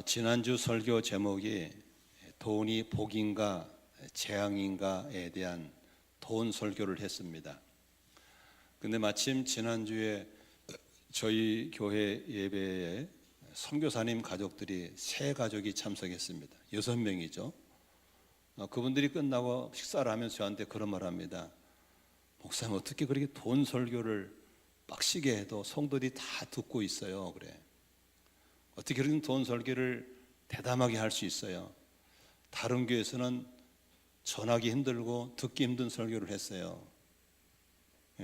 지난주 설교 제목이 돈이 복인가 재앙인가에 대한 돈 설교를 했습니다. 근데 마침 지난주에 저희 교회 예배에 선교사님 가족들이 세 가족이 참석했습니다. 6명이죠. 그분들이 끝나고 식사를 하면서 저한테 그런 말 합니다. 목사님, 어떻게 그렇게 돈 설교를 빡시게 해도 성도들이 다 듣고 있어요. 그래. 어떻게 그런 돈 설교를 대담하게 할 수 있어요? 다른 교회에서는 전하기 힘들고 듣기 힘든 설교를 했어요.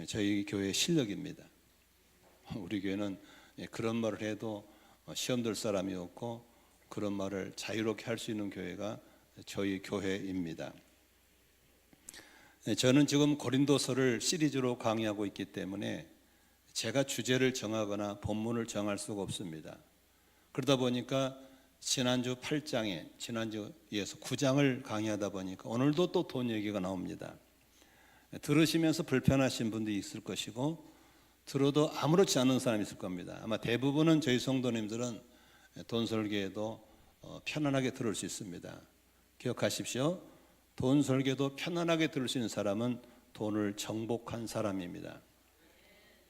저희 교회의 실력입니다. 우리 교회는 그런 말을 해도 시험 들 사람이 없고 그런 말을 자유롭게 할 수 있는 교회가 저희 교회입니다. 저는 지금 고린도서를 시리즈로 강의하고 있기 때문에 제가 주제를 정하거나 본문을 정할 수가 없습니다. 그러다 보니까 지난주 8장에 지난주에서 9장을 강의하다 보니까 오늘도 또 돈 얘기가 나옵니다. 들으시면서 불편하신 분들이 있을 것이고 들어도 아무렇지 않은 사람이 있을 겁니다. 아마 대부분은 저희 성도님들은 돈 설교에도 편안하게 들을 수 있습니다. 기억하십시오. 돈 설교도 편안하게 들을 수 있는 사람은 돈을 정복한 사람입니다.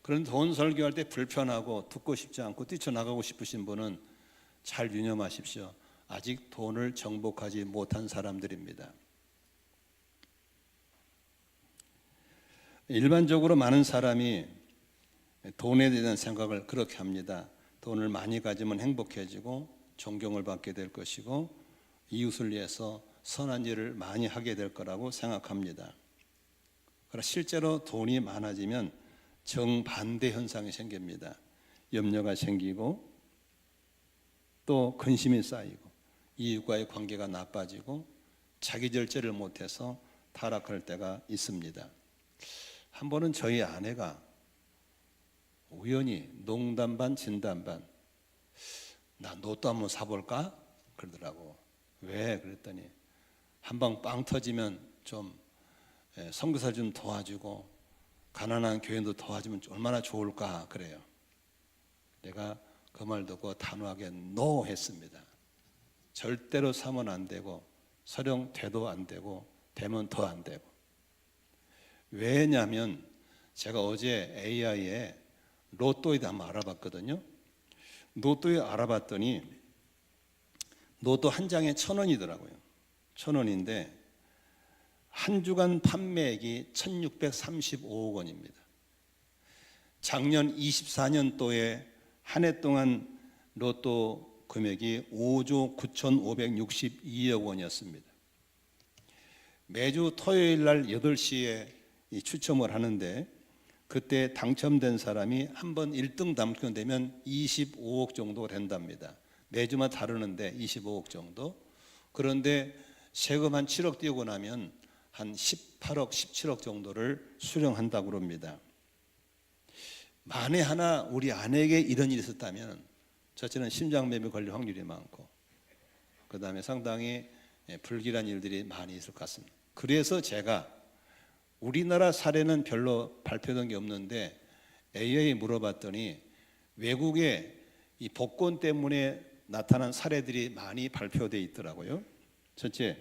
그런데 돈 설교할 때 불편하고 듣고 싶지 않고 뛰쳐나가고 싶으신 분은 잘 유념하십시오. 아직 돈을 정복하지 못한 사람들입니다. 일반적으로 많은 사람이 돈에 대한 생각을 그렇게 합니다. 돈을 많이 가지면 행복해지고 존경을 받게 될 것이고 이웃을 위해서 선한 일을 많이 하게 될 거라고 생각합니다. 그러나 실제로 돈이 많아지면 정반대 현상이 생깁니다. 염려가 생기고 또 근심이 쌓이고 이웃과의 관계가 나빠지고 자기 절제를 못해서 타락할 때가 있습니다. 한 번은 저희 아내가 우연히 농담 반 진담 반 나 로또 한번 사볼까? 그러더라고. 왜? 그랬더니 한방 빵 터지면 좀 선교사 좀 도와주고 가난한 교인도 도와주면 얼마나 좋을까 그래요. 내가 그 말 듣고 단호하게 NO 했습니다. 절대로 사면 안 되고 설령 돼도 안 되고 되면 더 안 되고. 왜냐하면 제가 어제 AI에 로또에 대해 한번 알아봤거든요. 로또에 알아봤더니 로또 한 장에 1,000원이더라고요. 1,000원인데 한 주간 판매액이 1,635억 원입니다. 작년 24년도에 한 해 동안 로또 금액이 5조 9,562억 원이었습니다. 매주 토요일 날 8시에 추첨을 하는데 그때 당첨된 사람이 한 번 1등 당첨되면 25억 정도 된답니다. 매주마다 다르는데 25억 정도. 그런데 세금 한 7억 띄우고 나면 한 18억, 17억 정도를 수령한다고 합니다. 만에 하나 우리 아내에게 이런 일이 있었다면 첫째는 심장마비 걸릴 확률이 많고 그 다음에 상당히 불길한 일들이 많이 있을 것 같습니다. 그래서 제가 우리나라 사례는 별로 발표된 게 없는데 AI에 물어봤더니 외국에 이 복권 때문에 나타난 사례들이 많이 발표되어 있더라고요. 첫째,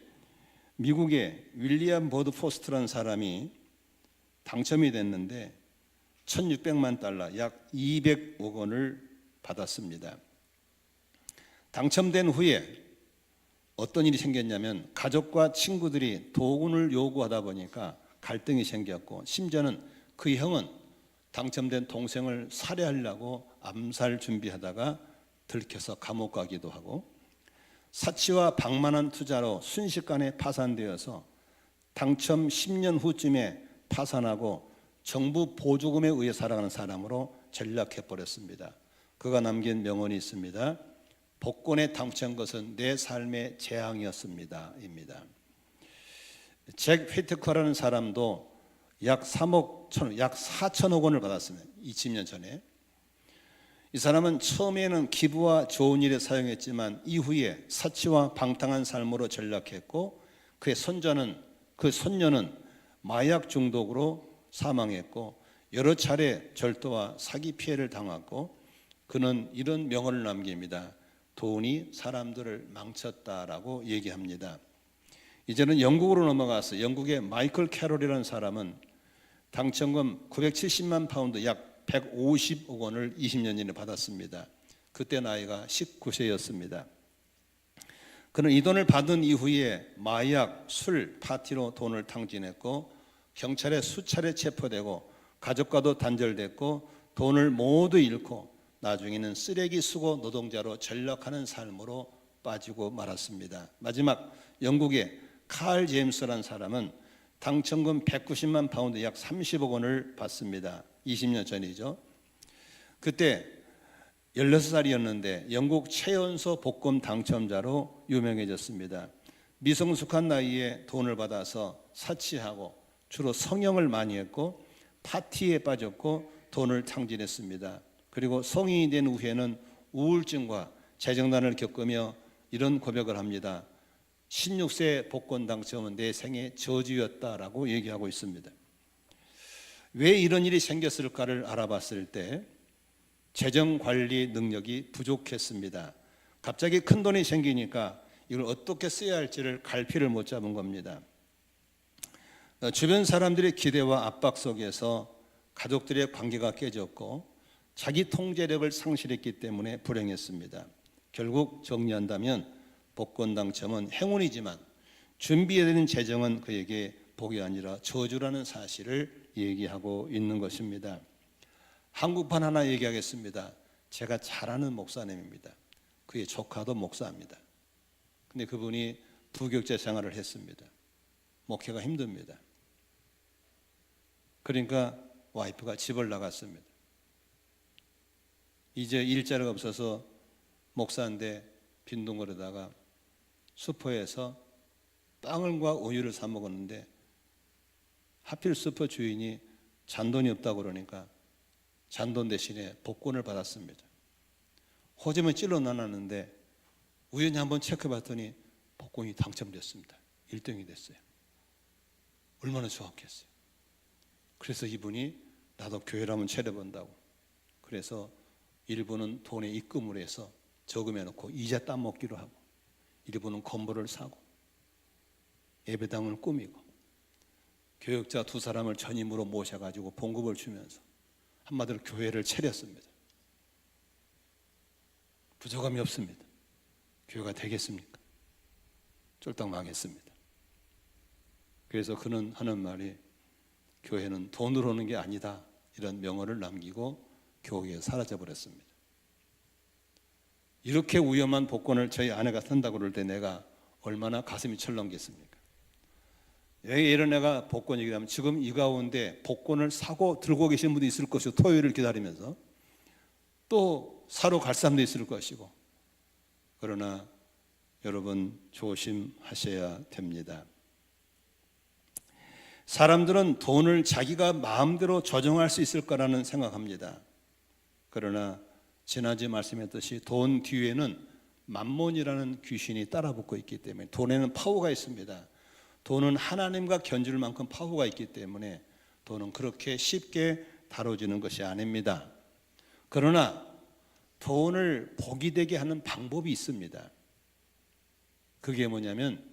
미국의 윌리엄 버드 포스트라는 사람이 당첨이 됐는데 1,600만 달러, 약 200억 원을 받았습니다. 당첨된 후에 어떤 일이 생겼냐면 가족과 친구들이 도움을 요구하다 보니까 갈등이 생겼고 심지어는 그 형은 당첨된 동생을 살해하려고 암살 준비하다가 들켜서 감옥 가기도 하고 사치와 방만한 투자로 순식간에 파산되어서 당첨 10년 후쯤에 파산하고 정부 보조금에 의해 살아가는 사람으로 전락해버렸습니다. 그가 남긴 명언이 있습니다. 복권에 당첨한 것은 내 삶의 재앙이었습니다. 입니다. 잭 휘트커라는 사람도 약 4천억 원을 받았습니다. 20년 전에. 이 사람은 처음에는 기부와 좋은 일에 사용했지만 이후에 사치와 방탕한 삶으로 전락했고 그 손녀는 마약 중독으로 사망했고 여러 차례 절도와 사기 피해를 당했고 그는 이런 명언을 남깁니다. 돈이 사람들을 망쳤다라고 얘기합니다. 이제는 영국으로 넘어가서 영국의 마이클 캐롤이라는 사람은 당첨금 970만 파운드 약 150억 원을 20년 전에 받았습니다. 그때 나이가 19세였습니다. 그는 이 돈을 받은 이후에 마약, 술, 파티로 돈을 탕진했고 경찰에 수차례 체포되고 가족과도 단절됐고 돈을 모두 잃고 나중에는 쓰레기 수거 노동자로 전락하는 삶으로 빠지고 말았습니다. 마지막 영국의 칼 제임스라는 사람은 당첨금 190만 파운드 약 30억 원을 받습니다. 20년 전이죠. 그때 16살이었는데 영국 최연소 복권 당첨자로 유명해졌습니다. 미성숙한 나이에 돈을 받아서 사치하고 주로 성형을 많이 했고 파티에 빠졌고 돈을 탕진했습니다. 그리고 성인이 된 후에는 우울증과 재정난을 겪으며 이런 고백을 합니다. 16세 복권 당첨은 내 생의 저주였다라고 얘기하고 있습니다. 왜 이런 일이 생겼을까를 알아봤을 때 재정관리 능력이 부족했습니다. 갑자기 큰 돈이 생기니까 이걸 어떻게 써야 할지를 갈피를 못 잡은 겁니다. 주변 사람들의 기대와 압박 속에서 가족들의 관계가 깨졌고 자기 통제력을 상실했기 때문에 불행했습니다. 결국 정리한다면 복권 당첨은 행운이지만 준비해야 되는 재정은 그에게 복이 아니라 저주라는 사실을 얘기하고 있는 것입니다. 한국판 하나 얘기하겠습니다. 제가 잘 아는 목사님입니다. 그의 조카도 목사입니다. 근데 그분이 부교육자 생활을 했습니다. 목회가 힘듭니다. 그러니까 와이프가 집을 나갔습니다. 이제 일자리가 없어서 목사인데 빈둥거리다가 슈퍼에서 빵과 우유를 사 먹었는데 하필 슈퍼 주인이 잔돈이 없다고 그러니까 잔돈 대신에 복권을 받았습니다. 호재면 찔러 나눴는데 우연히 한번 체크해봤더니 복권이 당첨됐습니다. 1등이 됐어요. 얼마나 좋았겠어요. 그래서 이분이 나도 교회를 한번 차려본다고 그래서 일부는 돈에 입금을 해서 저금해놓고 이자 따먹기로 하고 일부는 건물을 사고 예배당을 꾸미고 교역자 2사람을 전임으로 모셔가지고 봉급을 주면서 한마디로 교회를 차렸습니다. 부족함이 없습니다. 교회가 되겠습니까? 쫄딱 망했습니다. 그래서 그는 하는 말이 교회는 돈으로 오는 게 아니다 이런 명언을 남기고 교회에 사라져버렸습니다. 이렇게 위험한 복권을 저희 아내가 산다고 그럴 때 내가 얼마나 가슴이 철렁겠습니까? 왜 이런 애가 복권 얘기하면 지금 이 가운데 복권을 사고 들고 계신 분도 있을 것이고 토요일을 기다리면서 또 사러 갈 사람도 있을 것이고 그러나 여러분 조심하셔야 됩니다. 사람들은 돈을 자기가 마음대로 조정할 수 있을 거라는 생각합니다. 그러나 지난주에 말씀했듯이 돈 뒤에는 만몬이라는 귀신이 따라붙고 있기 때문에 돈에는 파워가 있습니다. 돈은 하나님과 견줄 만큼 파워가 있기 때문에 돈은 그렇게 쉽게 다뤄지는 것이 아닙니다. 그러나 돈을 복이 되게 하는 방법이 있습니다. 그게 뭐냐면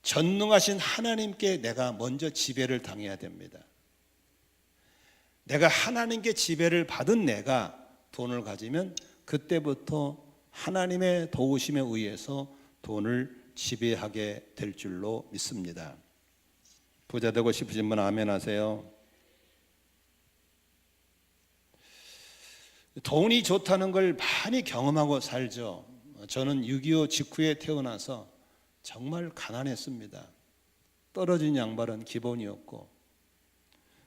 전능하신 하나님께 내가 먼저 지배를 당해야 됩니다. 내가 하나님께 지배를 받은 내가 돈을 가지면 그때부터 하나님의 도우심에 의해서 돈을 지배하게 될 줄로 믿습니다. 부자 되고 싶으신 분 아멘 하세요. 돈이 좋다는 걸 많이 경험하고 살죠. 저는 6.25 직후에 태어나서 정말 가난했습니다. 떨어진 양말은 기본이었고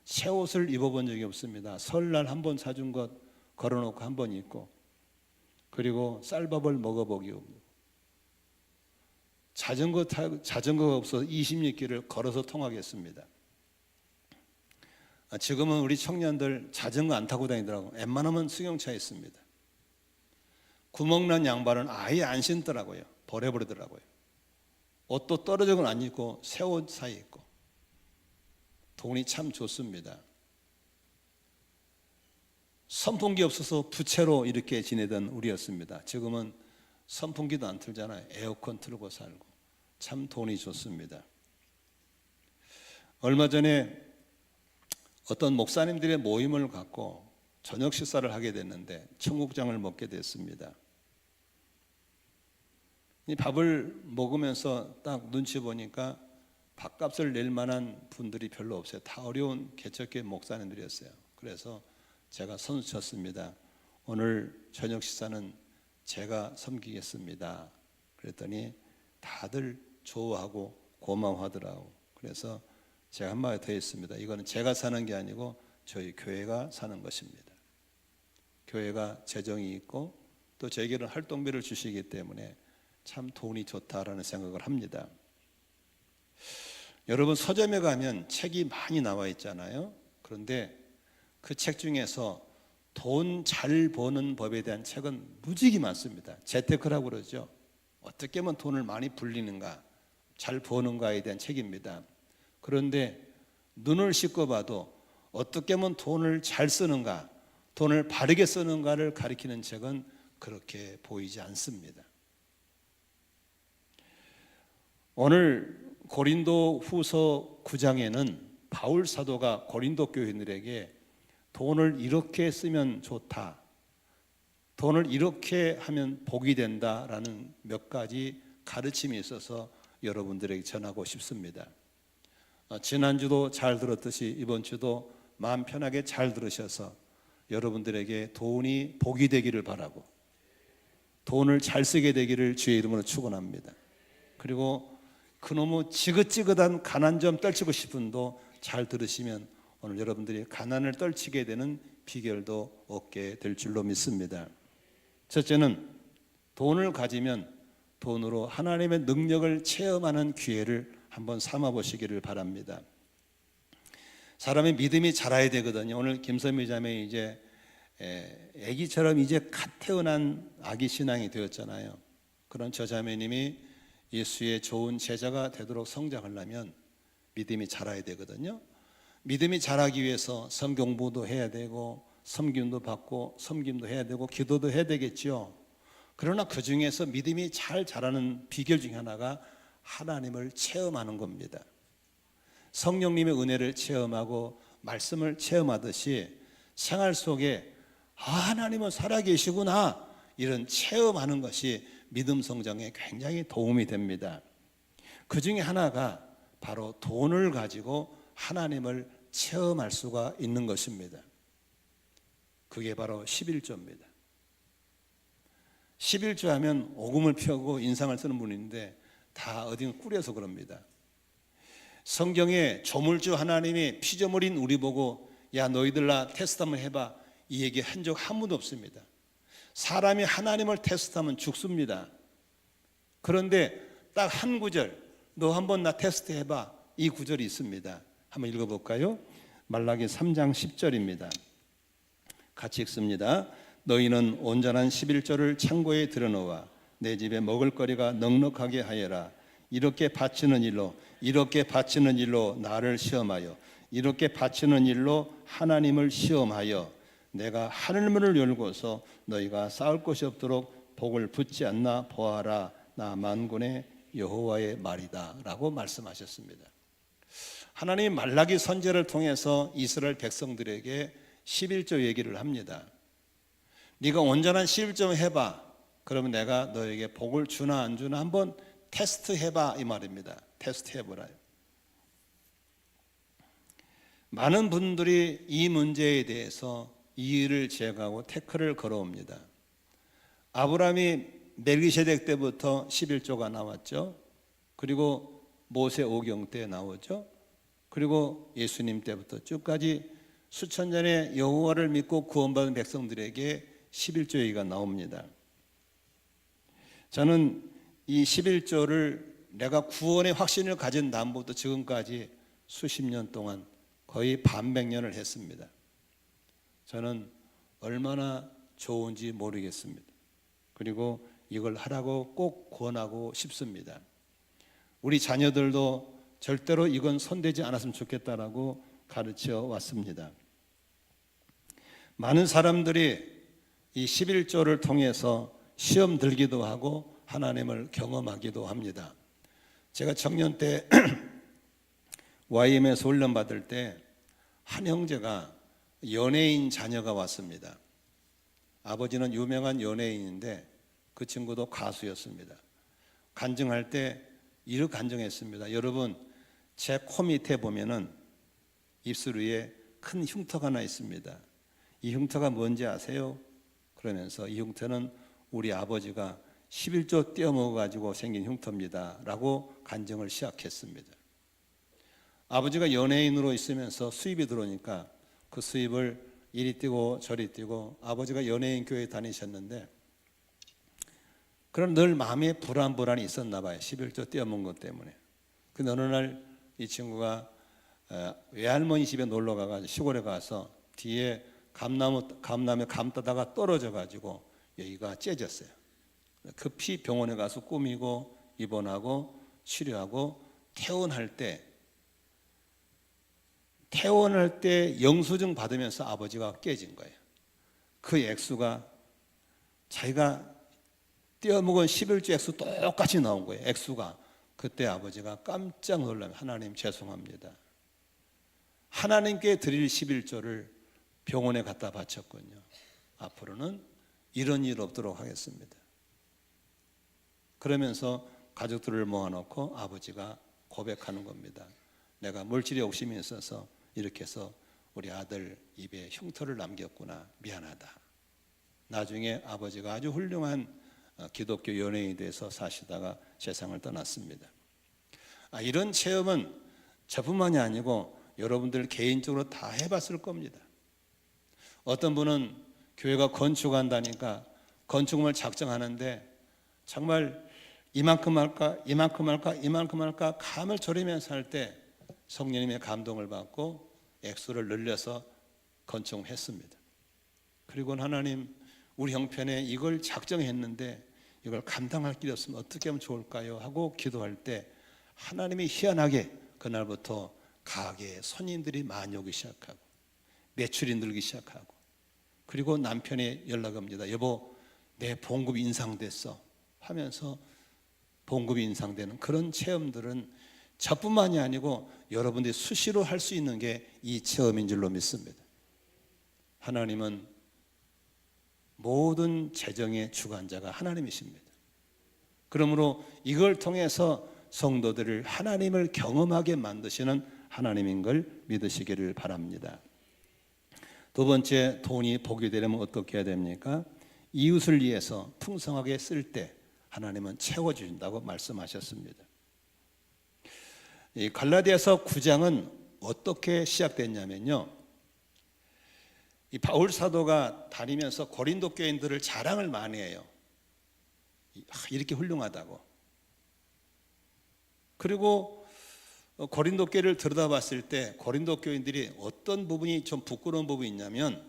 새 옷을 입어본 적이 없습니다. 설날 한 번 사준 것 걸어놓고 한 번 입고 그리고 쌀밥을 먹어보기 없고 자전거가 없어서 20리길을 걸어서 통학했습니다. 지금은 우리 청년들 자전거 안 타고 다니더라고요. 웬만하면 승용차에 있습니다. 구멍난 양말은 아예 안 신더라고요. 버려버리더라고요. 옷도 떨어져는 안 입고 새 옷 사이 입고 돈이 참 좋습니다. 선풍기 없어서 부채로 이렇게 지내던 우리였습니다. 지금은 선풍기도 안 틀잖아요. 에어컨 틀고 살고. 참 돈이 좋습니다. 얼마 전에 어떤 목사님들의 모임을 갖고 저녁 식사를 하게 됐는데 청국장을 먹게 됐습니다. 이 밥을 먹으면서 딱 눈치 보니까 밥값을 낼 만한 분들이 별로 없어요. 다 어려운 개척교회 목사님들이었어요. 그래서 제가 선수 쳤습니다. 오늘 저녁 식사는 제가 섬기겠습니다. 그랬더니 다들 좋아하고 고마워하더라고. 그래서 제가 한마디 더 했습니다. 이거는 제가 사는 게 아니고 저희 교회가 사는 것입니다. 교회가 재정이 있고 또 저에게는 활동비를 주시기 때문에 참 돈이 좋다라는 생각을 합니다. 여러분, 서점에 가면 책이 많이 나와 있잖아요. 그런데 그 책 중에서 돈 잘 버는 법에 대한 책은 무지개 많습니다. 재테크라고 그러죠. 어떻게 하면 돈을 많이 불리는가, 잘 버는가에 대한 책입니다. 그런데 눈을 씻고 봐도 어떻게 하면 돈을 잘 쓰는가, 돈을 바르게 쓰는가를 가리키는 책은 그렇게 보이지 않습니다. 오늘 고린도 후서 9장에는 바울 사도가 고린도 교인들에게 돈을 이렇게 쓰면 좋다, 돈을 이렇게 하면 복이 된다라는 몇 가지 가르침이 있어서 여러분들에게 전하고 싶습니다. 지난주도 잘 들었듯이 이번 주도 마음 편하게 잘 들으셔서 여러분들에게 돈이 복이 되기를 바라고 돈을 잘 쓰게 되기를 주의 이름으로 축원합니다. 그리고 그놈의 지긋지긋한 가난 좀 떨치고 싶은 분도 잘 들으시면 오늘 여러분들이 가난을 떨치게 되는 비결도 얻게 될 줄로 믿습니다. 첫째는 돈을 가지면 돈으로 하나님의 능력을 체험하는 기회를 한번 삼아 보시기를 바랍니다. 사람의 믿음이 자라야 되거든요. 오늘 김선미 자매 이제 아기처럼 이제 갓 태어난 아기 신앙이 되었잖아요. 그런 저 자매님이 예수의 좋은 제자가 되도록 성장하려면 믿음이 자라야 되거든요. 믿음이 자라기 위해서 성경 공부도 해야 되고 섬김도 받고 섬김도 해야 되고 기도도 해야 되겠죠. 그러나 그 중에서 믿음이 잘 자라는 비결 중에 하나가 하나님을 체험하는 겁니다. 성령님의 은혜를 체험하고 말씀을 체험하듯이 생활 속에 하나님은 살아계시구나, 이런 체험하는 것이 믿음 성장에 굉장히 도움이 됩니다. 그 중에 하나가 바로 돈을 가지고 하나님을 체험할 수가 있는 것입니다. 그게 바로 11조입니다. 11조 하면 오금을 펴고 인상을 쓰는 분인데 다 어딘가 꾸려서 그럽니다. 성경에 조물주 하나님이 피조물인 우리 보고 야 너희들아 테스트 한번 해봐, 이 얘기 한 적 한 번도 없습니다. 사람이 하나님을 테스트하면 죽습니다. 그런데 딱 한 구절, 너 한번 나 테스트 해봐, 이 구절이 있습니다. 한번 읽어볼까요? 말라기 3장 10절입니다. 같이 읽습니다. 너희는 온전한 11조를 창고에 들여놓아 내 집에 먹을거리가 넉넉하게 하여라. 이렇게 바치는 일로 나를 시험하여 이렇게 바치는 일로 하나님을 시험하여 내가 하늘문을 열고서 너희가 쌓을 곳이 없도록 복을 붓지 않나 보아라. 나 만군의 여호와의 말이다 라고 말씀하셨습니다. 하나님이 말라기 선지자를 통해서 이스라엘 백성들에게 11조 얘기를 합니다. 네가 온전한 11조 해봐, 그러면 내가 너에게 복을 주나 안 주나 한번 테스트 해봐, 이 말입니다. 테스트 해보라요. 많은 분들이 이 문제에 대해서 이의를 제거하고 태클을 걸어옵니다. 아브라함이 멜기세덱 때부터 11조가 나왔죠. 그리고 모세 오경 때 나오죠. 그리고 예수님 때부터 쭉까지 수천 년의 여호와를 믿고 구원받은 백성들에게 11조 얘기가 나옵니다. 저는 이 11조를 내가 구원의 확신을 가진 다음부터 지금까지 수십 년 동안 거의 반백년을 했습니다. 저는 얼마나 좋은지 모르겠습니다. 그리고 이걸 하라고 꼭 권하고 싶습니다. 우리 자녀들도 절대로 이건 손대지 않았으면 좋겠다라고 가르쳐 왔습니다. 많은 사람들이 이 11조를 통해서 시험 들기도 하고 하나님을 경험하기도 합니다. 제가 청년 때 YM에서 훈련 받을 때 한 형제가 연예인 자녀가 왔습니다. 아버지는 유명한 연예인인데 그 친구도 가수였습니다. 간증할 때 이렇게 간증했습니다. 여러분, 제 코 밑에 보면은 입술 위에 큰 흉터가 하나 있습니다. 이 흉터가 뭔지 아세요? 그러면서 이 흉터는 우리 아버지가 11조 떼어먹어가지고 생긴 흉터입니다 라고 간증을 시작했습니다. 아버지가 연예인으로 있으면서 수입이 들어오니까 그 수입을 이리 뛰고 저리 뛰고, 아버지가 연예인 교회 다니셨는데 그런 늘 마음에 불안이 있었나 봐요. 11조 떼어먹은 것 때문에. 근데 어느 날 이 친구가 외할머니 집에 놀러 가가지고 시골에 가서 뒤에 감나무에 감 따다가 떨어져 가지고 여기가 째졌어요. 급히 병원에 가서 꾸미고 입원하고 치료하고 퇴원할 때 영수증 받으면서 아버지가 깨진 거예요. 그 액수가 자기가 떼어먹은 11조 액수 똑같이 나온 거예요. 액수가. 그때 아버지가 깜짝 놀라면 하나님 죄송합니다. 하나님께 드릴 11조를 병원에 갖다 바쳤군요. 앞으로는 이런 일 없도록 하겠습니다. 그러면서 가족들을 모아놓고 아버지가 고백하는 겁니다. 내가 물질에 욕심이 있어서 이렇게 해서 우리 아들 입에 흉터를 남겼구나. 미안하다. 나중에 아버지가 아주 훌륭한 기독교 연예인이 돼서 사시다가 세상을 떠났습니다. 이런 체험은 저뿐만이 아니고 여러분들 개인적으로 다 해봤을 겁니다. 어떤 분은 교회가 건축한다니까 건축물 작정하는데 정말 이만큼 할까 감을 졸이면서 할 때 성령님의 감동을 받고 액수를 늘려서 건축했습니다. 그리고 하나님, 우리 형편에 이걸 작정했는데 이걸 감당할 길이 없으면 어떻게 하면 좋을까요? 하고 기도할 때 하나님이 희한하게 그날부터 가게에 손님들이 많이 오기 시작하고 매출이 늘기 시작하고, 그리고 남편이 연락 옵니다. 여보, 내 봉급이 인상됐어 하면서 봉급이 인상되는 그런 체험들은 저뿐만이 아니고 여러분들이 수시로 할 수 있는 게 이 체험인 줄로 믿습니다. 하나님은 모든 재정의 주관자가 하나님이십니다. 그러므로 이걸 통해서 성도들을 하나님을 경험하게 만드시는 하나님인 걸 믿으시기를 바랍니다. 두 번째, 돈이 복이 되려면 어떻게 해야 됩니까? 이웃을 위해서 풍성하게 쓸 때 하나님은 채워주신다고 말씀하셨습니다. 이 갈라디아서 9장은 어떻게 시작됐냐면요, 이 바울 사도가 다니면서 고린도 교인들을 자랑을 많이 해요. 이렇게 훌륭하다고. 그리고 고린도 교회를 들여다봤을 때 고린도 교인들이 어떤 부분이 좀 부끄러운 부분이 있냐면,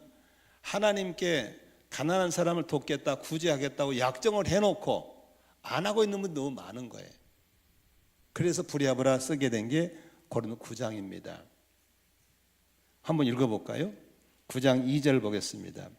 하나님께 가난한 사람을 돕겠다, 구제하겠다고 약정을 해놓고 안 하고 있는 분이 너무 많은 거예요. 그래서 부랴부랴 쓰게 된 게 고린도 9장입니다. 한번 읽어볼까요? 9장 2절 보겠습니다.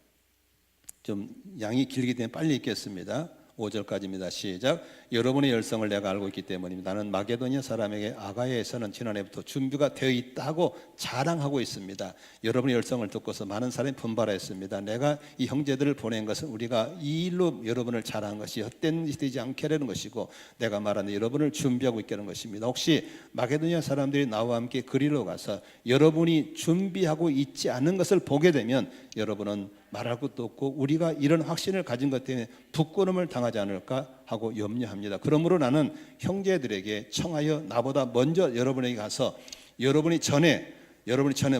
좀 양이 길기 때문에 빨리 읽겠습니다. 5절까지입니다. 시작. 여러분의 열성을 내가 알고 있기 때문입니다. 나는 마게도니아 사람에게 아가야에서는 지난해부터 준비가 되어 있다고 자랑하고 있습니다. 여러분의 열성을 듣고서 많은 사람이 분발했습니다. 내가 이 형제들을 보낸 것은 우리가 이 일로 여러분을 자랑한 것이 헛된 짓이 되지 않게 하려는 것이고, 내가 말하는 여러분을 준비하고 있게 하는 것입니다. 혹시 마게도니아 사람들이 나와 함께 그리로 가서 여러분이 준비하고 있지 않은 것을 보게 되면 여러분은 말할 것도 없고 우리가 이런 확신을 가진 것 때문에 부끄러움을 당하지 않을까 하고 염려합니다. 그러므로 나는 형제들에게 청하여 나보다 먼저 여러분에게 가서 여러분이 전에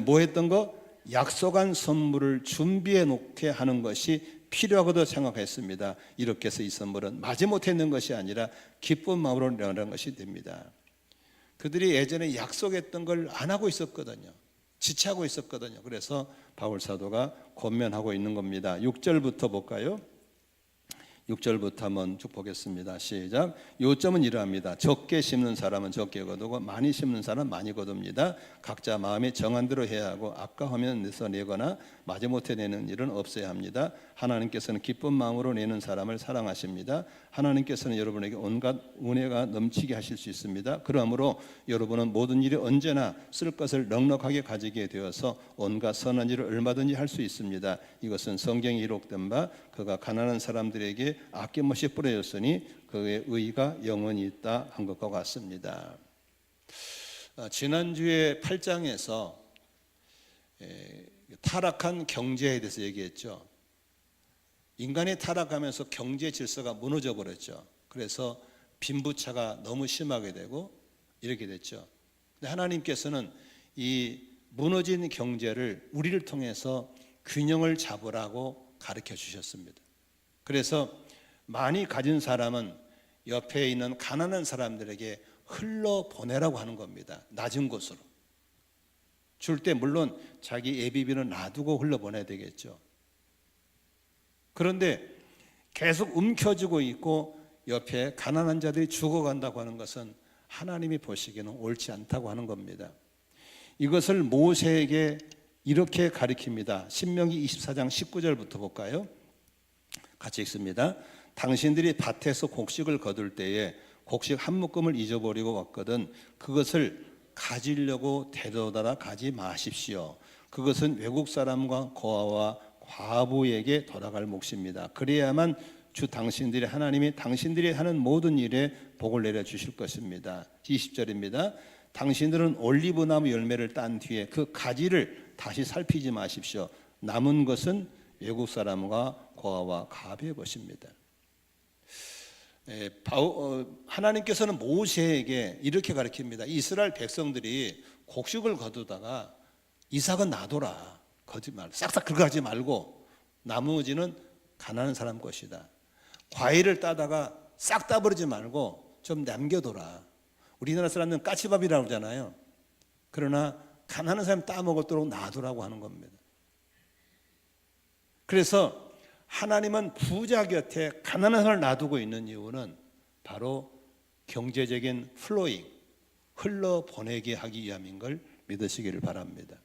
뭐 했던 거? 약속한 선물을 준비해 놓게 하는 것이 필요하고도 생각했습니다. 이렇게 해서 이 선물은 마지못해 있는 것이 아니라 기쁜 마음으로 내는 것이 됩니다. 그들이 예전에 약속했던 걸 안 하고 있었거든요. 지체하고 있었거든요. 그래서 바울 사도가 권면하고 있는 겁니다. 6절부터 볼까요? 6절부터 한번 쭉 보겠습니다. 시작. 요점은 이러합니다. 적게 심는 사람은 적게 거두고 많이 심는 사람은 많이 거둡니다. 각자 마음에 정한 대로 해야 하고 아까하면 내서 내거나 마지못해 내는 일은 없어야 합니다. 하나님께서는 기쁜 마음으로 내는 사람을 사랑하십니다. 하나님께서는 여러분에게 온갖 은혜가 넘치게 하실 수 있습니다. 그러므로 여러분은 모든 일에 언제나 쓸 것을 넉넉하게 가지게 되어서 온갖 선한 일을 얼마든지 할 수 있습니다. 이것은 성경에 기록된 바 그가 가난한 사람들에게 아낌없이 뿌려줬으니 그의 의가 영원히 있다 한 것과 같습니다. 지난주에 8장에서 타락한 경제에 대해서 얘기했죠. 인간이 타락하면서 경제 질서가 무너져 버렸죠. 그래서 빈부차가 너무 심하게 되고 이렇게 됐죠. 근데 하나님께서는 이 무너진 경제를 우리를 통해서 균형을 잡으라고 가르쳐 주셨습니다. 그래서 많이 가진 사람은 옆에 있는 가난한 사람들에게 흘러보내라고 하는 겁니다. 낮은 곳으로 줄 때 물론 자기 예비비는 놔두고 흘러보내야 되겠죠. 그런데 계속 움켜쥐고 있고 옆에 가난한 자들이 죽어간다고 하는 것은 하나님이 보시기에는 옳지 않다고 하는 겁니다. 이것을 모세에게 이렇게 가르칩니다. 신명기 24장 19절부터 볼까요? 같이 읽습니다. 당신들이 밭에서 곡식을 거둘 때에 곡식 한 묶음을 잊어버리고 왔거든 그것을 가지려고 데려다가 가지 마십시오. 그것은 외국 사람과 고아와 과부에게 돌아갈 몫입니다. 그래야만 주 당신들이 하나님이 당신들이 하는 모든 일에 복을 내려주실 것입니다. 20절입니다. 당신들은 올리브나무 열매를 딴 뒤에 그 가지를 다시 살피지 마십시오. 남은 것은 외국 사람과 고아와 가부의 것입니다. 하나님께서는 모세에게 이렇게 가르칩니다. 이스라엘 백성들이 곡식을 거두다가 이삭은 놔둬라. 거짓말 싹싹 긁어가지 말고 나머지는 가난한 사람 것이다. 과일을 따다가 싹 따버리지 말고 좀 남겨둬라. 우리나라 사람들은 까치밥이라고 하잖아요. 그러나 가난한 사람 따먹도록 놔두라고 하는 겁니다. 그래서 하나님은 부자 곁에 가난한 사람을 놔두고 있는 이유는 바로 경제적인 플로잉, 흘러보내게 하기 위함인 걸 믿으시기를 바랍니다.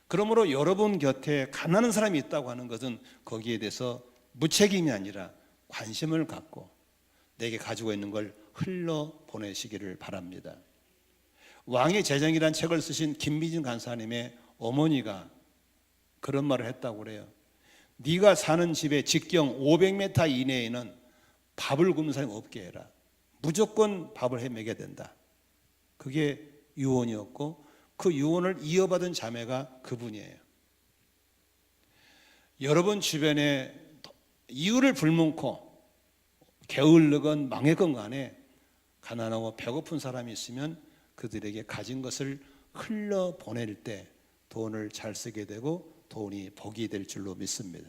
그러므로 여러분 곁에 가난한 사람이 있다고 하는 것은 거기에 대해서 무책임이 아니라 관심을 갖고 내게 가지고 있는 걸 흘러보내시기를 바랍니다. 왕의 재정이라는 책을 쓰신 김미진 간사님의 어머니가 그런 말을 했다고 그래요. 네가 사는 집의 직경 500m 이내에는 밥을 굶는 사람이 없게 해라. 무조건 밥을 해 먹여야 된다. 그게 유언이었고 그 유언을 이어받은 자매가 그분이에요. 여러분 주변에 이유를 불문코 게을르건 망했건 간에 가난하고 배고픈 사람이 있으면 그들에게 가진 것을 흘러보낼 때 돈을 잘 쓰게 되고 돈이 복이 될 줄로 믿습니다.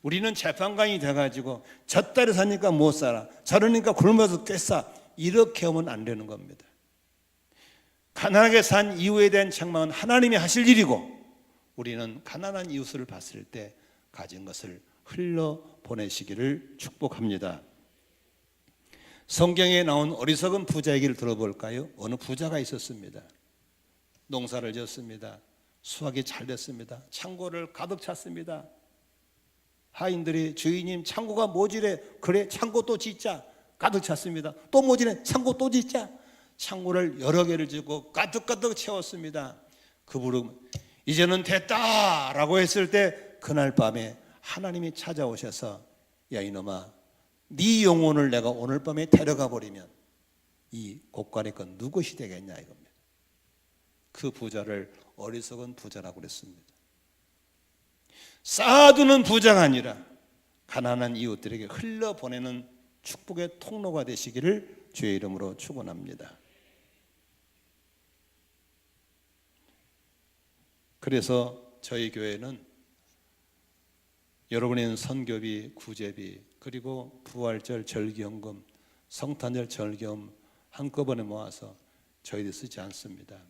우리는 재판관이 돼가지고 저 딸이 사니까 못 살아 저러니까 굶어서 꿰싸 이렇게 하면 안 되는 겁니다. 가난하게 산 이유에 대한 책망은 하나님이 하실 일이고 우리는 가난한 이웃을 봤을 때 가진 것을 흘러보내시기를 축복합니다. 성경에 나온 어리석은 부자 얘기를 들어볼까요? 어느 부자가 있었습니다. 농사를 지었습니다. 수확이 잘 됐습니다. 창고를 가득 찼습니다. 하인들이 주인님 창고가 모자래. 그래 창고 또 짓자. 가득 찼습니다. 또 모자래. 창고 또 짓자. 창고를 여러 개를 짓고 가득가득 채웠습니다. 그분은 이제는 됐다라고 했을 때 그날 밤에 하나님이 찾아오셔서 야 이놈아 네 영혼을 내가 오늘 밤에 데려가 버리면 이 곳간의 건 누구시 되겠냐 이겁니다. 그 부자를 어리석은 부자라고 그랬습니다. 쌓아두는 부자가 아니라 가난한 이웃들에게 흘려보내는 축복의 통로가 되시기를 주의 이름으로 축원합니다. 그래서 저희 교회는 여러분의 선교비, 구제비, 그리고 부활절 절기연금, 성탄절 절기금 한꺼번에 모아서 저희들이 쓰지 않습니다.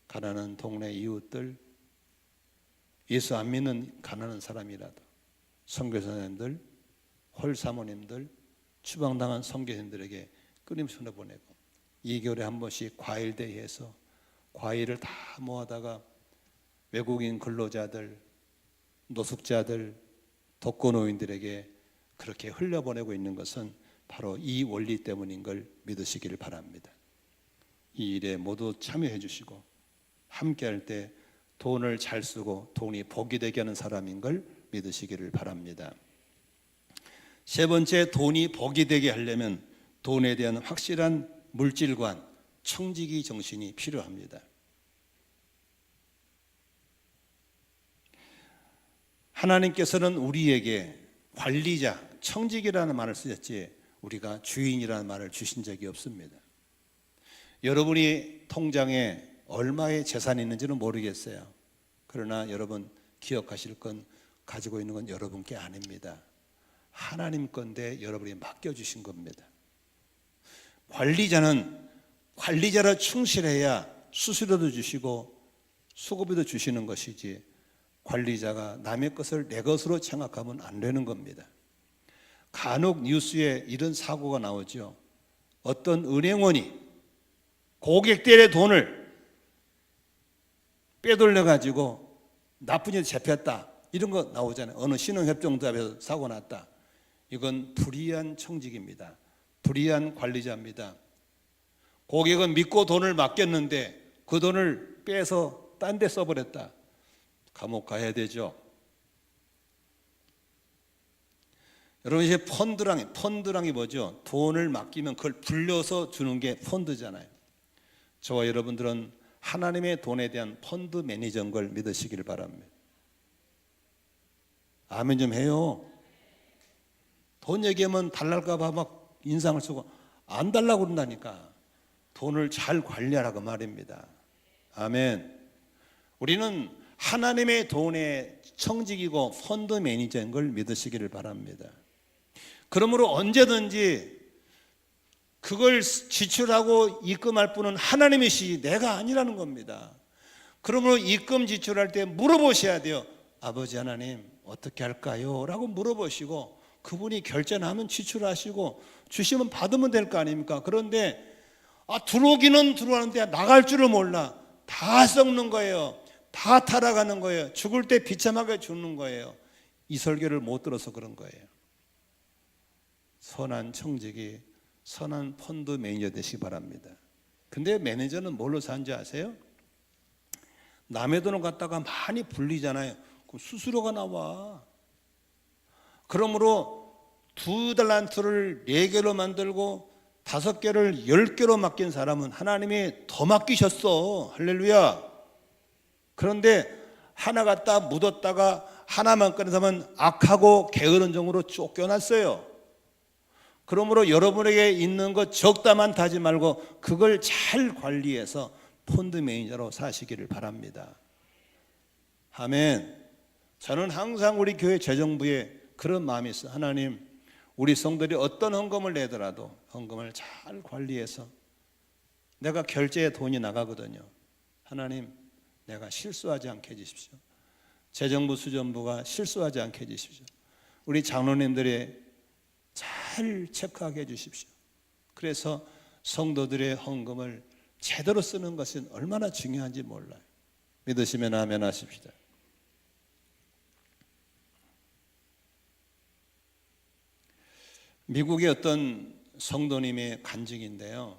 가난한 동네 이웃들, 예수 안 믿는 가난한 사람이라도 선교사님들 홀 사모님들, 추방당한 선교사님들에게 끊임없이 보내고 2개월에 한 번씩 과일 대회에서 과일을 다 모아다가 외국인 근로자들, 노숙자들, 독거노인들에게 그렇게 흘려보내고 있는 것은 바로 이 원리 때문인 걸 믿으시기를 바랍니다. 이 일에 모두 참여해 주시고 함께할 때 돈을 잘 쓰고 돈이 복이 되게 하는 사람인 걸 믿으시기를 바랍니다. 세 번째, 돈이 복이 되게 하려면 돈에 대한 확실한 물질관, 청지기 정신이 필요합니다. 하나님께서는 우리에게 관리자, 청지기라는 말을 쓰셨지 우리가 주인이라는 말을 주신 적이 없습니다. 여러분이 통장에 얼마의 재산이 있는지는 모르겠어요. 그러나 여러분 기억하실 건 가지고 있는 건 여러분께 아닙니다. 하나님 건데 여러분이 맡겨주신 겁니다. 관리자는 관리자로 충실해야 수수료도 주시고 수고비도 주시는 것이지 관리자가 남의 것을 내 것으로 생각하면 안 되는 겁니다. 간혹 뉴스에 이런 사고가 나오죠. 어떤 은행원이 고객들의 돈을 빼돌려 가지고 나쁜 일에 잡혔다 이런 거 나오잖아요. 어느 신흥협동조합에서 사고 났다. 이건 불의한 청직입니다. 불의한 관리자입니다. 고객은 믿고 돈을 맡겼는데 그 돈을 빼서 딴 데 써버렸다. 감옥 가야 되죠. 여러분 이제 펀드랑이 뭐죠? 돈을 맡기면 그걸 불려서 주는 게 펀드잖아요. 저와 여러분들은 하나님의 돈에 대한 펀드 매니저인 걸 믿으시길 바랍니다. 아멘 좀 해요. 돈 얘기하면 달랄까 봐 막 인상을 쓰고 안 달라고 그런다니까. 돈을 잘 관리하라고 말입니다. 아멘. 우리는 하나님의 돈의 청직이고 펀드 매니저인 걸 믿으시기를 바랍니다. 그러므로 언제든지 그걸 지출하고 입금할 분은 하나님이시지 내가 아니라는 겁니다. 그러므로 입금 지출할 때 물어보셔야 돼요. 아버지 하나님 어떻게 할까요? 라고 물어보시고 그분이 결제하면 지출하시고 주시면 받으면 될 거 아닙니까? 그런데 들어오기는 들어오는데 나갈 줄을 몰라. 다 썩는 거예요. 다 타락하는 거예요. 죽을 때 비참하게 죽는 거예요. 이 설교를 못 들어서 그런 거예요. 선한 청직이 선한 펀드 매니저 되시기 바랍니다. 근데 매니저는 뭘로 사는지 아세요? 남의 돈을 갖다가 많이 불리잖아요. 그럼 수수료가 나와. 그러므로 2달란트를 4개로 만들고 5개를 10개로 맡긴 사람은 하나님이 더 맡기셨어. 할렐루야. 그런데 하나 갖다 묻었다가 하나만 꺼내서면 악하고 게으른 종으로 쫓겨났어요. 그러므로 여러분에게 있는 것 적다 많다 하지 말고 그걸 잘 관리해서 펀드 매니저로 사시기를 바랍니다. 아멘. 저는 항상 우리 교회 재정부에 그런 마음이 있어요. 하나님, 우리 성도들이 어떤 헌금을 내더라도 헌금을 잘 관리해서 내가 결제에 돈이 나가거든요. 하나님, 내가 실수하지 않게 해주십시오. 재정부 수정부가 실수하지 않게 해주십시오. 우리 장로님들의 잘 체크하게 해주십시오. 그래서 성도들의 헌금을 제대로 쓰는 것은 얼마나 중요한지 몰라요. 믿으시면 아멘 하십시다. 미국의 어떤 성도님의 간증인데요.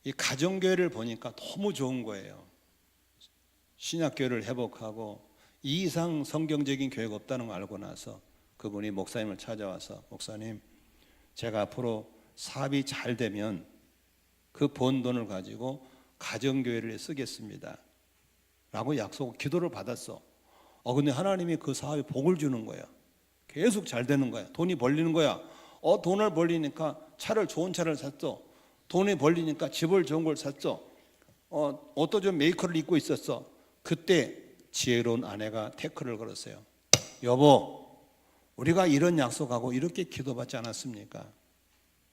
이 가정교회를 보니까 너무 좋은 거예요. 신약교회를 회복하고 이 이상 성경적인 교회가 없다는 걸 알고 나서 그분이 목사님을 찾아와서 목사님, 제가 앞으로 사업이 잘 되면 그 번 돈을 가지고 가정교회를 쓰겠습니다 라고 약속, 기도를 받았어. 근데 하나님이 그 사업에 복을 주는 거야. 계속 잘 되는 거야. 돈이 벌리는 거야. 돈을 벌리니까 좋은 차를 샀어. 돈이 벌리니까 집을 좋은 걸 샀어. 옷도 좀 메이커를 입고 있었어. 그때 지혜로운 아내가 태클을 걸었어요. 여보, 우리가 이런 약속하고 이렇게 기도받지 않았습니까?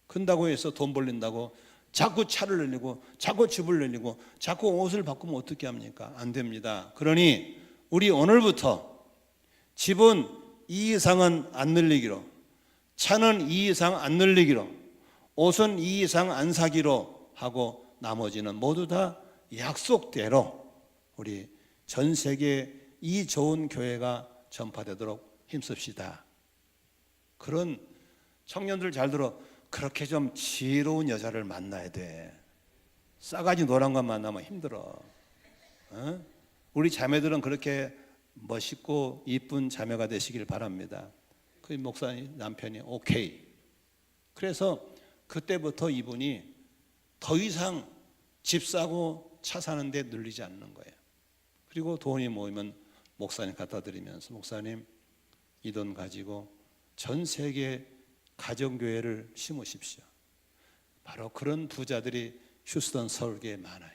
큰다고 해서 돈 벌린다고 자꾸 차를 늘리고 자꾸 집을 늘리고 자꾸 옷을 바꾸면 어떻게 합니까? 안 됩니다. 그러니 우리 오늘부터 집은 이 이상은 안 늘리기로, 차는 2 이상 안 늘리기로, 옷은 2 이상 안 사기로 하고 나머지는 모두 다 약속대로 우리 전 세계에 이 좋은 교회가 전파되도록 힘씁시다. 그런 청년들 잘 들어. 그렇게 좀 지혜로운 여자를 만나야 돼. 싸가지 노란 것 만나면 힘들어. 어? 우리 자매들은 그렇게 멋있고 이쁜 자매가 되시길 바랍니다. 그 목사님 남편이 오케이. 그래서 그때부터 이분이 더 이상 집 사고 차 사는데 눌리지 않는 거예요. 그리고 돈이 모이면 목사님 갖다 드리면서 목사님 이 돈 가지고 전 세계 가정교회를 심으십시오. 바로 그런 부자들이 휴스턴 서울교회에 많아요.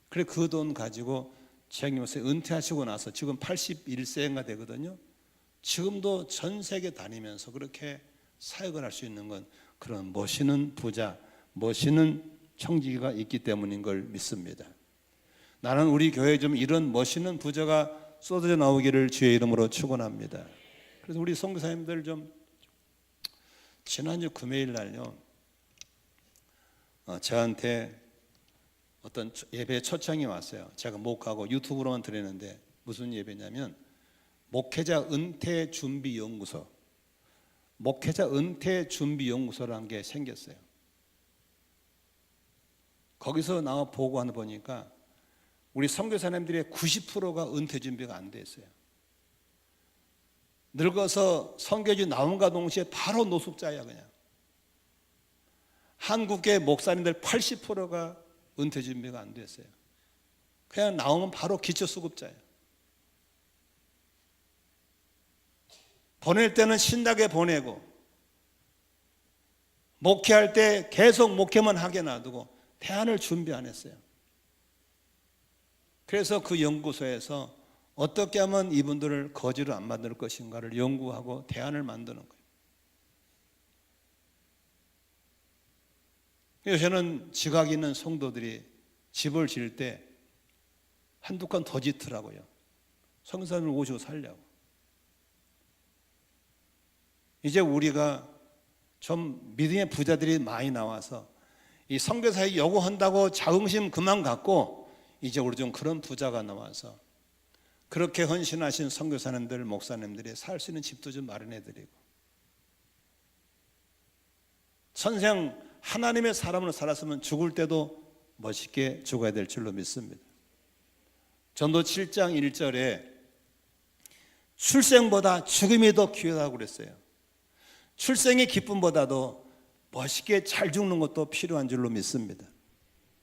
그래 그 돈 가지고 최영임 목사님 은퇴하시고 나서 지금 81세인가 되거든요. 지금도 전 세계 다니면서 그렇게 사역을 할 수 있는 건 그런 멋있는 부자, 멋있는 청지기가 있기 때문인 걸 믿습니다. 나는 우리 교회에 좀 이런 멋있는 부자가 쏟아져 나오기를 주의 이름으로 축원합니다. 그래서 우리 선교사님들 좀 지난주 금요일 날요 저한테 어떤 예배 초청이 왔어요. 제가 못 가고 유튜브로만 드리는데 무슨 예배냐면 목회자 은퇴 준비 연구소, 목회자 은퇴 준비 연구소라는 게 생겼어요. 거기서 나와 보고하는 보니까 우리 선교사님들의 90%가 은퇴 준비가 안 돼 있어요. 늙어서 선교지 나온과 동시에 바로 노숙자야. 그냥 한국의 목사님들 80%가 은퇴 준비가 안 됐어요. 그냥 나오면 바로 기초수급자예요. 보낼 때는 신나게 보내고 목회할 때 계속 목회만 하게 놔두고 대안을 준비 안 했어요. 그래서 그 연구소에서 어떻게 하면 이분들을 거지로 안 만들 것인가를 연구하고 대안을 만드는 거예요. 요새는 지각 있는 성도들이 집을 지을 때 한두 건 더 짓더라고요. 성사님을 오시고 살려고. 이제 우리가 좀 믿음의 부자들이 많이 나와서 이 선교사에 요구한다고 자긍심 그만 갖고 이제 우리 좀 그런 부자가 나와서 그렇게 헌신하신 선교사님들, 목사님들이 살 수 있는 집도 좀 마련해드리고 선생 하나님의 사람으로 살았으면 죽을 때도 멋있게 죽어야 될 줄로 믿습니다. 전도 7장 1절에 출생보다 죽음이 더 귀하다고 그랬어요. 출생의 기쁨보다도 멋있게 잘 죽는 것도 필요한 줄로 믿습니다.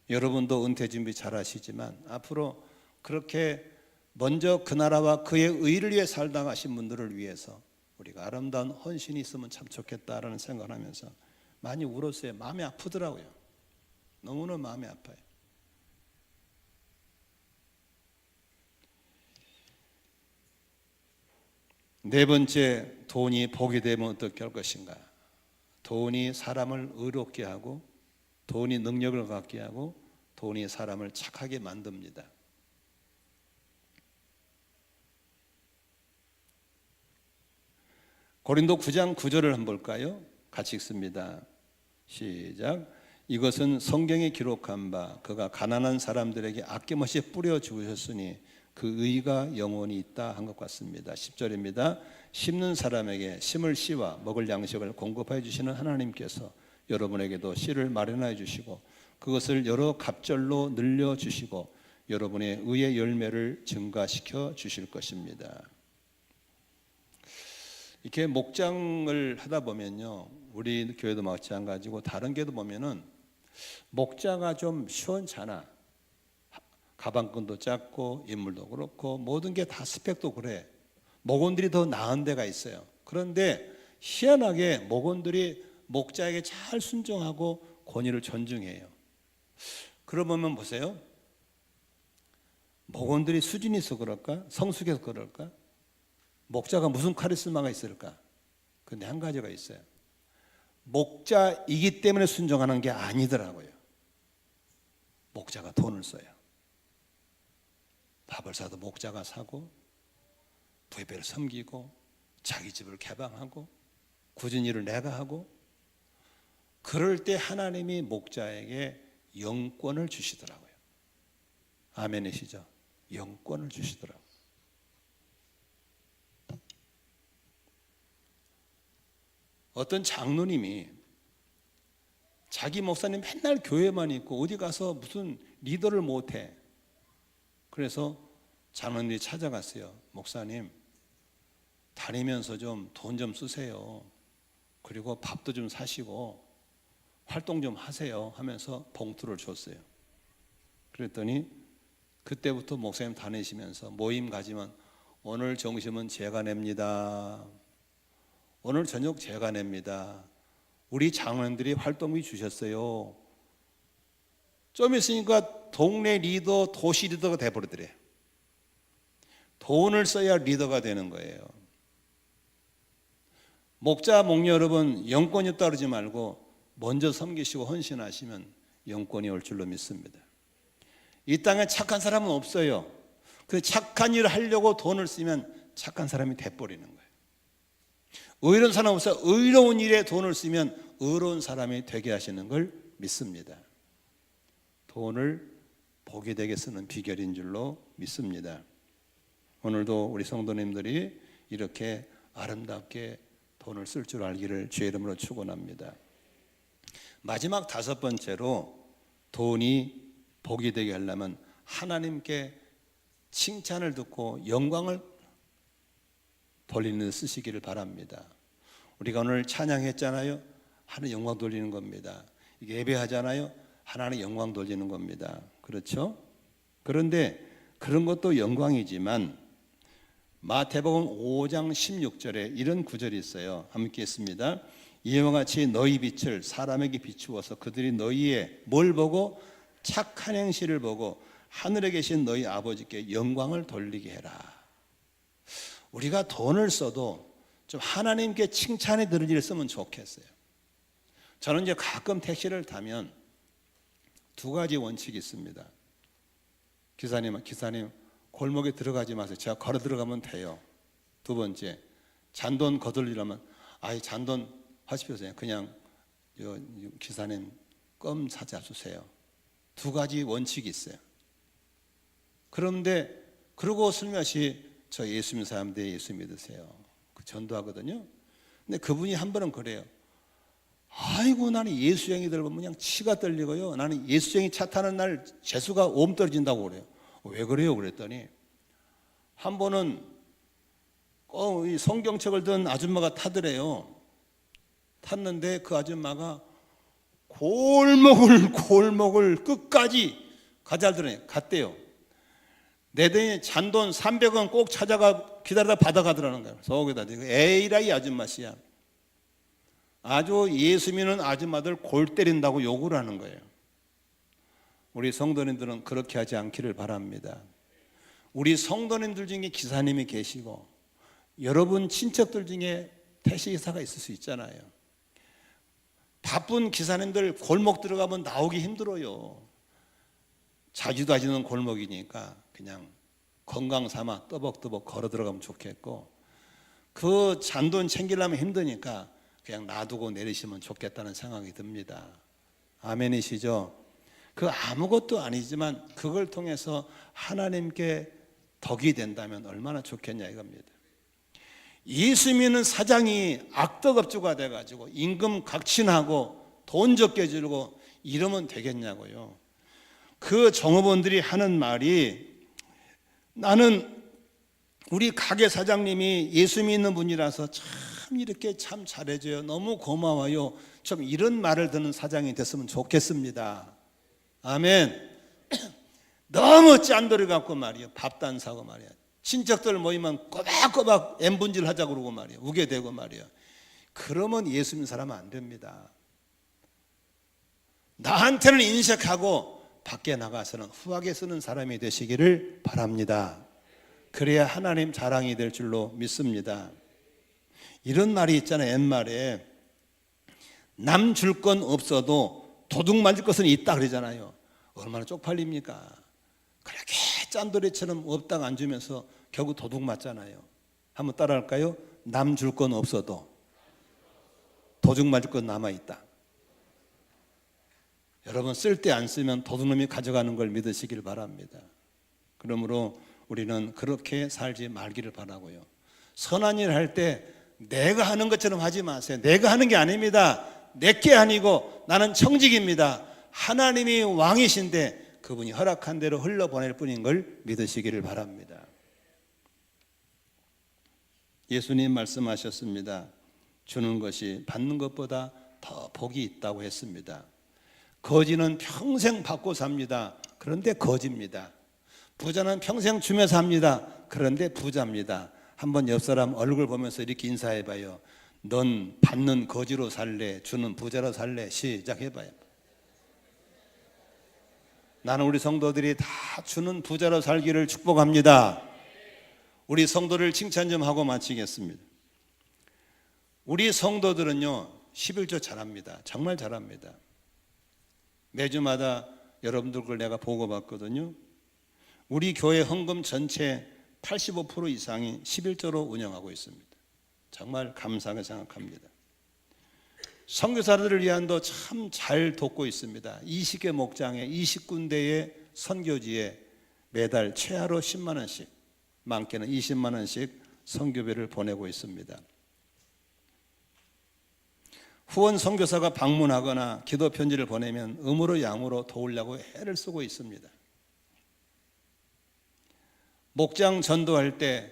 여러분도 은퇴 준비 잘 하시지만 앞으로 그렇게 먼저 그 나라와 그의 의를 위해 살다 가신 분들을 위해서 우리가 아름다운 헌신이 있으면 참 좋겠다라는 생각을 하면서 많이 울었어요. 마음이 아프더라고요. 너무나 마음이 아파요. 네 번째, 돈이 복이 되면 어떻게 할 것인가? 돈이 사람을 의롭게 하고 돈이 능력을 갖게 하고 돈이 사람을 착하게 만듭니다. 고린도 9장 9절을 한번 볼까요? 같이 읽습니다. 시작. 이것은 성경에 기록한 바 그가 가난한 사람들에게 아낌없이 뿌려 주셨으니 그 의가 영원히 있다 한 것 같습니다. 10절입니다. 심는 사람에게 심을 씨와 먹을 양식을 공급해 주시는 하나님께서 여러분에게도 씨를 마련해 주시고 그것을 여러 갑절로 늘려 주시고 여러분의 의의 열매를 증가시켜 주실 것입니다. 이렇게 목장을 하다 보면요, 우리 교회도 마찬가지고 다른 교회도 보면은 목자가 좀 시원찮아. 가방끈도 작고 인물도 그렇고 모든 게 다 스펙도 그래. 목원들이 더 나은 데가 있어요. 그런데 희한하게 목원들이 목자에게 잘 순종하고 권위를 존중해요. 그러면 보세요. 목원들이 수준이 있어 그럴까? 성숙해서 그럴까? 목자가 무슨 카리스마가 있을까? 근데 한 가지가 있어요. 목자이기 때문에 순종하는 게 아니더라고요. 목자가 돈을 써요. 밥을 사도 목자가 사고 부회를 섬기고 자기 집을 개방하고 굳은 일을 내가 하고, 그럴 때 하나님이 목자에게 영권을 주시더라고요. 아멘이시죠? 영권을 주시더라고요. 어떤 장로님이 자기 목사님 맨날 교회만 있고 어디 가서 무슨 리더를 못해. 그래서 장로님이 찾아갔어요. 목사님, 다니면서 좀 돈 좀 쓰세요. 그리고 밥도 좀 사시고 활동 좀 하세요 하면서 봉투를 줬어요. 그랬더니 그때부터 목사님 다니시면서 모임 가지면 오늘 점심은 제가 냅니다. 오늘 저녁 제가 냅니다. 우리 장로님들이 활동비 주셨어요. 좀 있으니까 동네 리더, 도시 리더가 돼버리더래. 돈을 써야 리더가 되는 거예요. 목자, 목녀 여러분, 영권이 없다 그러지 말고 먼저 섬기시고 헌신하시면 영권이 올 줄로 믿습니다. 이 땅에 착한 사람은 없어요. 그 착한 일을 하려고 돈을 쓰면 착한 사람이 돼버리는 거예요. 의로운 사람 없어요. 의로운 일에 돈을 쓰면 의로운 사람이 되게 하시는 걸 믿습니다. 돈을 복이 되게 쓰는 비결인 줄로 믿습니다. 오늘도 우리 성도님들이 이렇게 아름답게 돈을 쓸 줄 알기를 주의 이름으로 축원합니다. 마지막 5번째로 돈이 복이 되게 하려면 하나님께 칭찬을 듣고 영광을 돌리는 데 쓰시기를 바랍니다. 우리가 오늘 찬양했잖아요. 하나님 영광 돌리는 겁니다. 예배하잖아요. 하나님 영광 돌리는 겁니다. 그렇죠? 그런데 그런 것도 영광이지만 마태복음 5장 16절에 이런 구절이 있어요. 함께 읽습니다. 이와 같이 너희 빛을 사람에게 비추어서 그들이 너희의 뭘 보고? 착한 행실을 보고 하늘에 계신 너희 아버지께 영광을 돌리게 해라. 우리가 돈을 써도 좀 하나님께 칭찬이 들은 일을 쓰면 좋겠어요. 저는 이제 가끔 택시를 타면 2가지 원칙이 있습니다. 기사님 골목에 들어가지 마세요. 제가 걸어 들어가면 돼요. 2번째, 잔돈 거들리려면 잔돈 하십시오. 그냥 기사님 껌 사주세요. 2가지 원칙이 있어요. 그런데 그러고 슬며시 저 예수 믿는 사람들 예수 믿으세요. 전도하거든요. 근데 그분이 한 번은 그래요. 아이고 나는 예수쟁이 들으면 그냥 치가 떨리고요. 나는 예수쟁이 차 타는 날 재수가 오음 떨어진다고 그래요. 왜 그래요? 그랬더니 한 번은 이 성경책을 든 아줌마가 타더래요. 탔는데 그 아줌마가 골목을 끝까지 갔대요. 내더니 잔돈 300원 꼭 찾아가 기다리다 받아가더라는 거예요. 속에다 에이라 이 아줌마 씨야. 아주 예수 믿는 아줌마들 골 때린다고 욕을 하는 거예요. 우리 성도님들은 그렇게 하지 않기를 바랍니다. 우리 성도님들 중에 기사님이 계시고 여러분 친척들 중에 택시기사가 있을 수 있잖아요. 바쁜 기사님들 골목 들어가면 나오기 힘들어요. 자주도 하시는 골목이니까 그냥 건강 삼아 떠벅떠벅 걸어 들어가면 좋겠고, 그 잔돈 챙기려면 힘드니까 그냥 놔두고 내리시면 좋겠다는 생각이 듭니다. 아멘이시죠? 그 아무것도 아니지만 그걸 통해서 하나님께 덕이 된다면 얼마나 좋겠냐 이겁니다. 예수 믿는 사장이 악덕업주가 돼가지고 임금 각신하고 돈 적게 주고 이러면 되겠냐고요. 그 종업원들이 하는 말이, 나는 우리 가게 사장님이 예수 믿는 분이라서 참 이렇게 참 잘해줘요. 너무 고마워요. 좀 이런 말을 듣는 사장이 됐으면 좋겠습니다. 아멘. 너무 짠돌이 갖고 말이에요. 밥도 안 사고 말이야. 친척들 모이면 꼬박꼬박 엠분질 하자고 그러고 말이에요. 우게되고 말이에요. 그러면 예수 믿는 사람은 안 됩니다. 나한테는 인색하고 밖에 나가서는 후하게 쓰는 사람이 되시기를 바랍니다. 그래야 하나님 자랑이 될 줄로 믿습니다. 이런 말이 있잖아요. 옛말에 남 줄 건 없어도 도둑 맞을 것은 있다 그러잖아요. 얼마나 쪽팔립니까? 그렇게 짠돌이처럼 없다가 안 주면서 결국 도둑 맞잖아요. 한번 따라할까요? 남 줄 건 없어도 도둑 맞을 것 남아있다. 여러분, 쓸 때 안 쓰면 도둑놈이 가져가는 걸 믿으시길 바랍니다. 그러므로 우리는 그렇게 살지 말기를 바라고요. 선한 일 할 때 내가 하는 것처럼 하지 마세요. 내가 하는 게 아닙니다. 내게 아니고 나는 청직입니다. 하나님이 왕이신데 그분이 허락한 대로 흘러보낼 뿐인 걸 믿으시기를 바랍니다. 예수님 말씀하셨습니다. 주는 것이 받는 것보다 더 복이 있다고 했습니다. 거지는 평생 받고 삽니다. 그런데 거지입니다. 부자는 평생 주며 삽니다. 그런데 부자입니다. 한번 옆 사람 얼굴 보면서 이렇게 인사해봐요. 넌 받는 거지로 살래? 주는 부자로 살래? 시작해봐요. 나는 우리 성도들이 다 주는 부자로 살기를 축복합니다. 우리 성도를 칭찬 좀 하고 마치겠습니다. 우리 성도들은요 11조 잘합니다. 정말 잘합니다. 매주마다 여러분들 걸 내가 보고받거든요. 우리 교회 헌금 전체 85% 이상이 11조로 운영하고 있습니다. 정말 감사하게 생각합니다. 선교사들을 위한도 참 잘 돕고 있습니다. 20개 목장에 20군데의 선교지에 매달 최하로 10만 원씩, 많게는 20만 원씩 선교비를 보내고 있습니다. 후원 선교사가 방문하거나 기도 편지를 보내면 음으로 양으로 도우려고 애를 쓰고 있습니다. 목장 전도할 때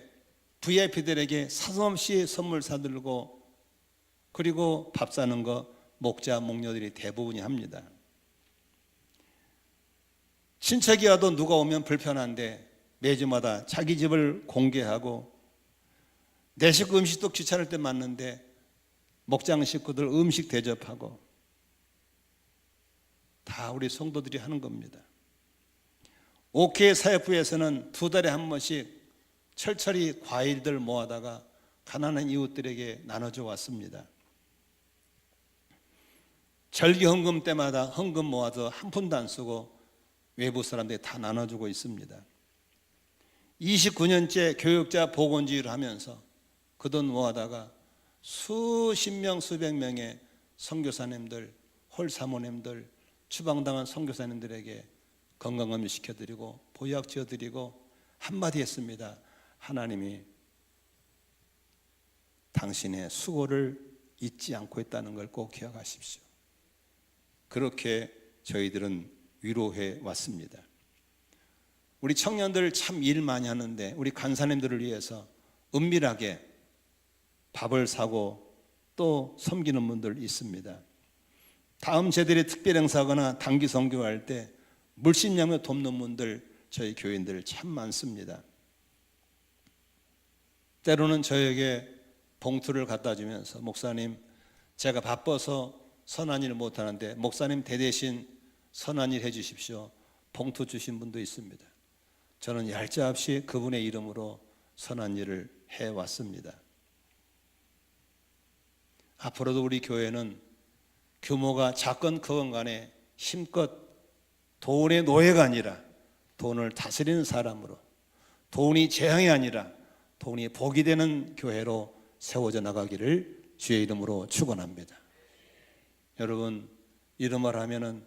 VIP들에게 사슴없이 선물 사들고 그리고 밥 사는 거 목자 목녀들이 대부분이 합니다. 친척이 와도 누가 오면 불편한데 매주마다 자기 집을 공개하고 내 식구 음식도 귀찮을 때 맞는데 목장 식구들 음식 대접하고 다 우리 성도들이 하는 겁니다. OK 사역부에서는 2달에 한 번씩 철철이 과일들 모아다가 가난한 이웃들에게 나눠줘 왔습니다. 절기 헌금 때마다 헌금 모아서 한 푼도 안 쓰고 외부 사람들이 다 나눠주고 있습니다. 29년째 교육자 보건지휘를 하면서 그 돈 모아다가 수십 명 수백 명의 선교사님들, 홀사모님들, 추방당한 선교사님들에게 건강검진 시켜드리고 보약 지어드리고 한마디 했습니다. 하나님이 당신의 수고를 잊지 않고 있다는 걸 꼭 기억하십시오. 그렇게 저희들은 위로해 왔습니다. 우리 청년들 참 일 많이 하는데 우리 간사님들을 위해서 은밀하게 밥을 사고 또 섬기는 분들 있습니다. 다음 세대의 특별 행사거나 단기 선교할 때 물심양면 돕는 분들 저희 교인들 참 많습니다. 때로는 저에게 봉투를 갖다 주면서 목사님 제가 바빠서 선한 일 못하는데 목사님 대대신 선한 일 해주십시오. 봉투 주신 분도 있습니다. 저는 얄짤없이 그분의 이름으로 선한 일을 해왔습니다. 앞으로도 우리 교회는 규모가 작건 크건 간에 힘껏 돈의 노예가 아니라 돈을 다스리는 사람으로, 돈이 재앙이 아니라 돈이 복이 되는 교회로 세워져 나가기를 주의 이름으로 축원합니다. 여러분, 이런 말 하면은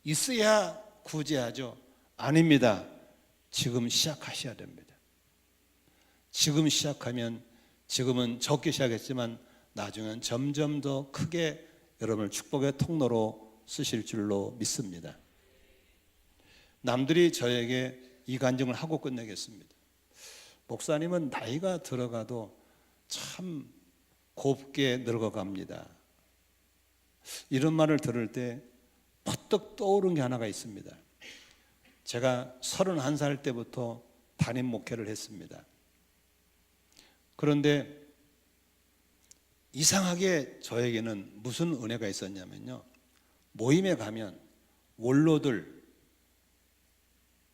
있어야 구제하죠. 아닙니다. 지금 시작하셔야 됩니다. 지금 시작하면 지금은 적게 시작했지만 나중엔 점점 더 크게 여러분을 축복의 통로로 쓰실 줄로 믿습니다. 남들이 저에게 이 간증을 하고 끝내겠습니다. 목사님은 나이가 들어가도 참 곱게 늙어갑니다. 이런 말을 들을 때 퍼뜩 떠오른 게 하나가 있습니다. 제가 31살 때부터 담임 목회를 했습니다. 그런데 이상하게 저에게는 무슨 은혜가 있었냐면요, 모임에 가면 원로들,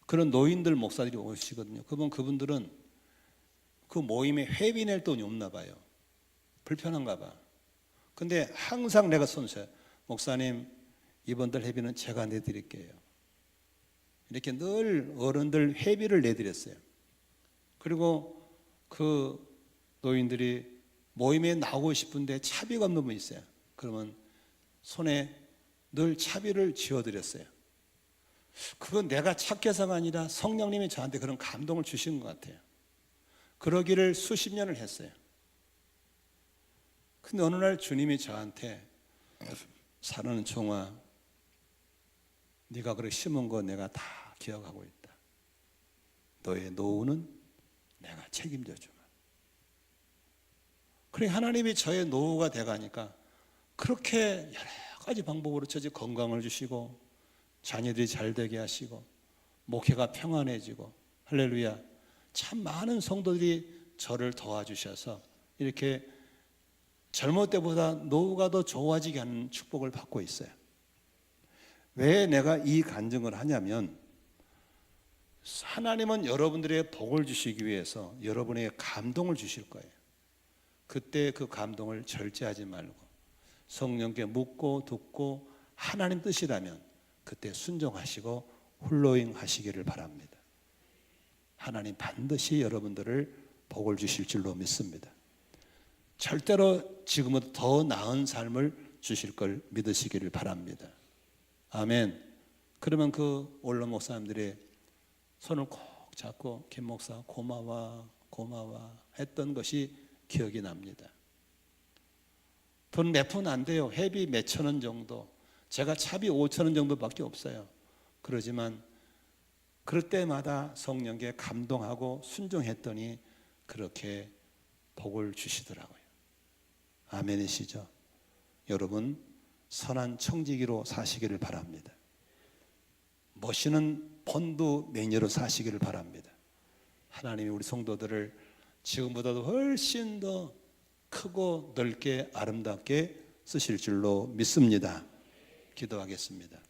그런 노인들 목사들이 오시거든요. 그분들은 그 모임에 회비 낼 돈이 없나 봐요. 불편한가 봐. 근데 항상 내가 선수해요. 목사님, 이번 달 회비는 제가 내드릴게요. 이렇게 늘 어른들 회비를 내드렸어요. 그리고 그 노인들이 모임에 나오고 싶은데 차비가 없는 분 있어요. 그러면 손에 늘 차비를 쥐어드렸어요. 그건 내가 착해서가 아니라 성령님이 저한테 그런 감동을 주신 것 같아요. 그러기를 수십 년을 했어요. 근데 어느 날 주님이 저한테 사랑하는 종아, 네가 그렇게 심은 거 내가 다 기억하고 있다. 너의 노후는 내가 책임져 주마. 그래 하나님이 저의 노후가 돼가니까 그렇게 여러 가지 방법으로 저지 건강을 주시고 자녀들이 잘 되게 하시고 목회가 평안해지고 할렐루야. 참 많은 성도들이 저를 도와주셔서 이렇게 젊을 때보다 노후가 더 좋아지게 하는 축복을 받고 있어요. 왜 내가 이 간증을 하냐면 하나님은 여러분들의 복을 주시기 위해서 여러분에게 감동을 주실 거예요. 그때 그 감동을 절제하지 말고 성령께 묻고 듣고 하나님 뜻이라면 그때 순종하시고 훌로잉 하시기를 바랍니다. 하나님 반드시 여러분들을 복을 주실 줄로 믿습니다. 절대로 지금보다 더 나은 삶을 주실 걸 믿으시기를 바랍니다. 아멘. 그러면 그 올로 목사님들의 손을 꼭 잡고 김 목사 고마워 고마워 했던 것이 기억이 납니다. 돈 몇 푼 안 돼요. 회비 몇천 원 정도. 제가 차비 5천 원 정도밖에 없어요. 그러지만 그럴 때마다 성령께 감동하고 순종했더니 그렇게 복을 주시더라고요. 아멘이시죠? 여러분 선한 청지기로 사시기를 바랍니다. 멋있는 폰드 매니아로 사시기를 바랍니다. 하나님이 우리 성도들을 지금보다도 훨씬 더 크고 넓게 아름답게 쓰실 줄로 믿습니다. 기도하겠습니다.